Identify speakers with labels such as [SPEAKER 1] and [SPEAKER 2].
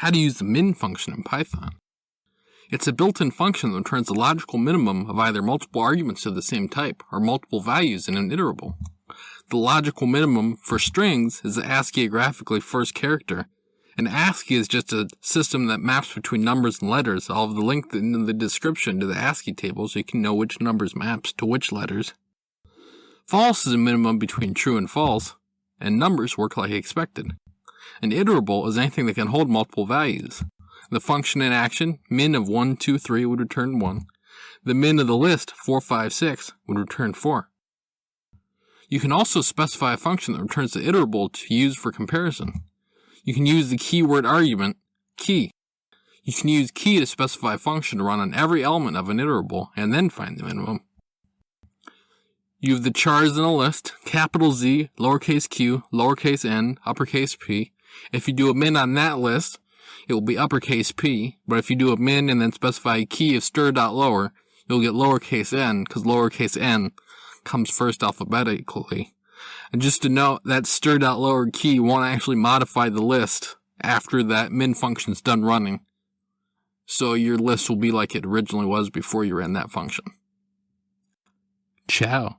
[SPEAKER 1] How to use the min function in Python. It's a built-in function that returns the logical minimum of either multiple arguments of the same type or multiple values in an iterable. The logical minimum for strings is the ASCII graphically first character, and ASCII is just a system that maps between numbers and letters. I'll have the link in the description to the ASCII table so you can know which numbers maps to which letters. False is a minimum between true and false, and numbers work like expected. An iterable is anything that can hold multiple values. The function in action, min of 1, 2, 3 would return 1. The min of the list, 4, 5, 6, would return 4. You can also specify a function that returns the iterable to use for comparison. You can use the keyword argument, key. You can use key to specify a function to run on every element of an iterable and then find the minimum. You have the chars in a list, capital Z, lowercase q, lowercase n, uppercase p. If you do a min on that list, it will be uppercase p, but if you do a min and then specify a key of stir.lower, you'll get lowercase n, because lowercase n comes first alphabetically. And just to note, that stir.lower key won't actually modify the list after that min function's done running. So your list will be like it originally was before you ran that function. Ciao.